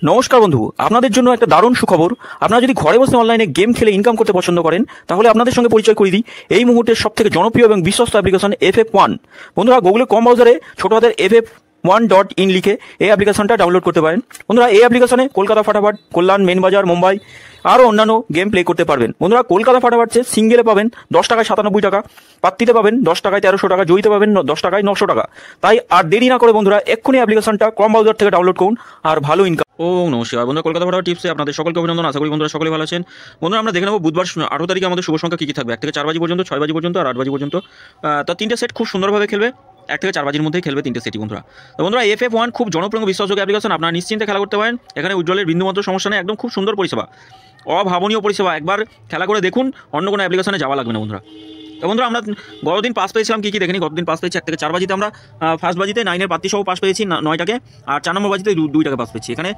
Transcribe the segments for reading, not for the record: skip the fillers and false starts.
নমস্কার বন্ধু, আপনাদের জন্য একটা দারুণ সুখবর। আপনারা যদি ঘরে বসে অনলাইনে গেম খেলে ইনকাম করতে পছন্দ করেন, তাহলে আপনাদের সঙ্গে পরিচয় করে দিই এই মুহূর্তের সবথেকে জনপ্রিয় এবং বিশ্বস্ত অ্যাপ্লিকেশন FF1। বন্ধুরা, গুগলে কম ব্রাউজারে ছোট হাতের FF1.in লিখে এই অ্যাপ্লিকেশনটা ডাউনলোড করতে পারেন। বন্ধুরা, এই অ্যাপ্লিকেশনে কলকাতা ফাটাফাট, কল্যাণ, মেন বাজার, মুম্বাই আরও অন্যান্য গেম প্লে করতে পারবেন। বন্ধুরা, কলকাতা ফাটাফাটে সিঙ্গেলে পাবেন 10 টাকায় 97 টাকা, পাত্তিতে পাবেন 10 টাকায় 1300 টাকা, জয়ীতে পাবেন 10 টাকায় 900 টাকা। তাই আর দেরি না করে বন্ধুরা এক্ষুনি অ্যাপ্লিকেশনটা ক্রম ব্রাউজার থেকে ডাউনলোড করুন আর ভালো ইনকাম। নমস্কার বন্ধুরা, কলকাতা ফাটাফাট টিপসে আপনাদের সকলকে অভিনন্দন। আশা করি বন্ধুরা সকলে ভালো আছেন। বন্ধুরা, আমরা দেখে নেব বুধবার 18 তারিখে আমাদের শুভ সংখ্যা কী কী থাকবে। 1 থেকে 4 বাজি পর্যন্ত, 6 বাজি পর্যন্ত আর 8 বাজি পর্যন্ত। তো 3টে সেট খুব সুন্দরভাবে খেলবে। 1 থেকে 4 বাজির মধ্যেই খেলবে 3টে সেটই বন্ধুরা। তো বন্ধুরা, FF1 খুব জনপ্রিয় বিশ্বাসযোগ্য অ্যাপ্লিকেশন। আপনারা নিশ্চিন্তে খেলা করতে পারেন। এখানে উজ্জ্বলের বিন্দুমাত্র সমস্যা নেই, একদম খুব সুন্দর পরিষেবা, অভাবনীয় পরিষেবা। একবার খেলা করে দেখুন, অন্য কোনো অ্যাপ্লিকেশনে যাওয়া লাগবে না বন্ধুরা। তো বন্ধুরা, আমরা গতদিন পাস পেয়েছিলাম কী দেখেনি। গতদিন পাস পেয়েছি 1 থেকে 4 বাজিতে। আমরা ফার্স্ট বাজিতে 9-এর পাত্তি সহ পাস পেয়েছি 9টাকে, আর 4 নম্বর বাজিতে 2টাকে পাস পেয়েছি। এখানে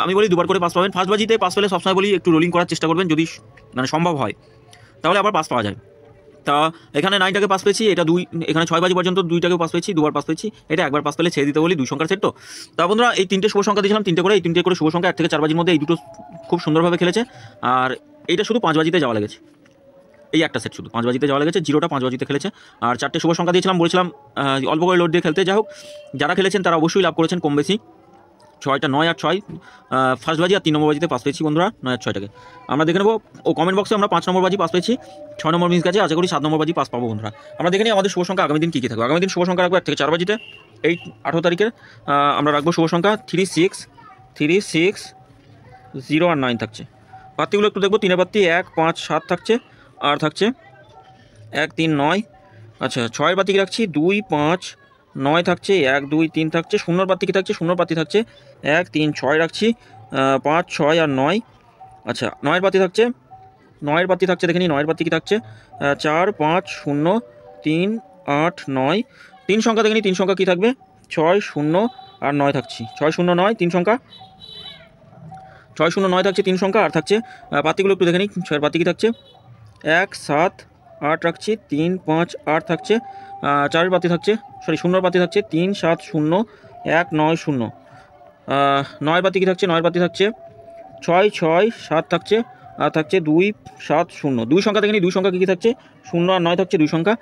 আমি বলি দুবার করে পাস পাবেন। ফার্স্ট বাজিতে পাস পেলে সবসময় বলি একটু রোলিং করার চেষ্টা করবেন, যদি মানে সম্ভব হয় তাহলে আবার পাস পাওয়া যায়। তা এখানে 9টাকে পাস পেয়েছি, এটা 2, এখানে 6 বাজি পর্যন্ত 2টাকে পাস পেয়েছি, 2বার পাস পেয়েছি। এটা একবার পাস পেলে ছেড়ে দিতে বলি, 2 সংখ্যার সেট। তো তা বন্ধুরা, এই 3টে শুভ সংখ্যা দিয়েছিলাম, 3টে করে, এই 3টে করে শুভ সংখ্যা 1 থেকে 4 বাজির মধ্যে এই দুটো খুব সুন্দরভাবে খেলেছে। আর এইটা শুধু 5 বাজিতে যাওয়া লেগেছে, এই একটা সেট শুধু 5 বাজিতে যাওয়া লেগেছে। 0টা 5 বাজিতে খেলেছে। আর 4টে শুভ সংখ্যা দিয়েছিলাম, বলেছিলাম অল্প করে লোড দিয়ে খেলতে। যাই হোক, যারা খেলেছেন তারা অবশ্যই লাভ করেছেন কম বেশি। 6টা 9 আর 6 ফার্স্ট বাজি আর 3 নম্বর বাজিতে পাস পেয়েছি বন্ধুরা, 9 আর 6টাকে। আমরা দেখে নেবো কমেন্ট বক্সে আমরা 5 নম্বর বাজি পাস পেয়েছি, 6 নম্বর মিস গেছে। আশা করি 7 নম্বর বাজি পাস পাবো বন্ধুরা। আমরা দেখে নিই আমাদের শুভ সংখ্যা আগামী দিন কী কী থাকবে। আগামী দিন শুভ সংখ্যা রাখবো 1 থেকে 4 বাজিতে। এই 18 তারিখের আমরা রাখবো শুভ সংখ্যা 3, 6, 0 আর 9 থাকছে। পাত্তিগুলো একটু দেখবো। 3 পাত্তি 1, 5, 7 থাকছে, আর থাকছে 1, 3, 9। আচ্ছা, 6 পাত্তি রাখছি 2, 5, 9 থাকছে, 1, 2, 3 থাকছে। 0 পাত্তি কী থাকছে? 0 পাত্তি থাকছে 1, 3, 6 রাখছি, 5, 6 আর 9। আচ্ছা, 9 পাত্তি থাকছে, 9 পাত্তি থাকছে দেখে নিই 9 পাত্তি কী থাকছে? 4, 5, 0, 3, 8, 9। 3 সংখ্যা দেখে নিই 3 সংখ্যা কী থাকবে? 6, 0 আর 9 থাকছি। 6, 0, 9 3 সংখ্যা, 6, 0, 9 থাকছে 3 সংখ্যা। আর থাকছে পাত্তিগুলো একটু দেখে নিই। 6 পাত্তি কী থাকছে? 1, 7, 8 রাখছি, 3, 5, 8 থাকছে। 4 পাত্তি থাকছে, 0 পাত্তি থাকছে 3, 7, 0, 1, 9, 0। 9 পাত্তি কী থাকছে? 9 পাত্তি থাকছে 6, 6, 7 থাকছে, আর থাকছে 2, 7, 0। 2 সংখ্যা দেখে নিই 2 সংখ্যা কী থাকছে? 0 আর 9 থাকছে 2 সংখ্যা।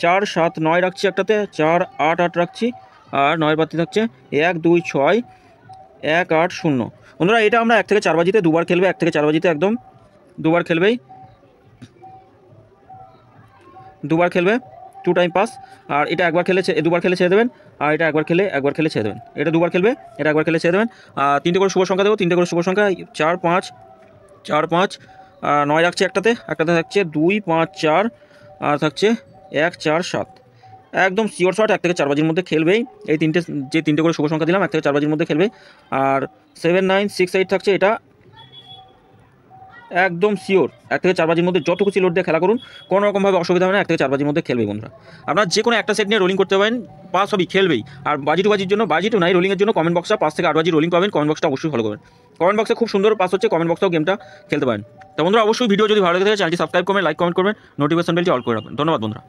4, 7, 9 রাখছি একটাতে, 4, 8, 8 রাখছি, আর 9 পাত্তি থাকছে 1, 2, 6, 1, 8, 0। বন্ধুরা, এটা আমরা 1 থেকে 4 বাজিতে দুবার খেলবে। 1 থেকে 4 বাজিতে একদম দুবার খেলবেই, দুবার খেলবে, 2 টাইম পাস। আর এটা একবার খেলে দুবার খেলে ছেড়ে দেবেন, আর এটা একবার খেলে ছেড়ে দেবেন। এটা দুবার খেলবে, এটা একবার খেলে ছেড়ে দেবেন। 3টে করে শুভ সংখ্যা দেবো, 3টে করে শুভ সংখ্যা 4, 5, 4, 5, 9 রাখছে একটাতে থাকছে 2, 5, 4, আর থাকছে 1, 4, 7। একদম শিওর শট 1 থেকে 4 বাজির মধ্যে খেলবেই। এই 3টে করে শুভ সংখ্যা দিলাম 1 থেকে 4 বাজির মধ্যে খেলবে। আর 7, 9, 6, 8 থাকছে, এটা একদম শিওর 1 থেকে 4 বাজির মধ্যে যত খুশি লোড দিয়ে খেলা করুন, কোনো রকমভাবে অসুবিধা হবে না। 1 থেকে 4 বাজির মধ্যে খেলবেই বন্ধুরা। আপনারা যে কোনো একটা সেট নিয়ে রোলিং করতে পারেন, পাস সবই খেলবেই। আর বাজি টু বাজির জন্য, বাজি টু নাই, রোলিংয়ের জন্য কমেন্ট বক্সে 5 থেকে 8 বাজি রোলিং পাবেন। কমেন্ট বক্সটা অবশ্যই ফলো করবেন। কমেন্ট বক্সে খুব সুন্দর পাস হচ্ছে, কমেন্ট বক্সটাও গেমটা খেলতে পারেন। তো বন্ধুরা, অবশ্যই ভিডিও যদি ভালো লাগে থাকে চ্যানেলটি সাবস্ক্রাইব করবেন, লাইক কমেন্ট করবেন, নোটিফিকেশন বেলটি অল করে রাখবেন। ধন্যবাদ বন্ধুরা।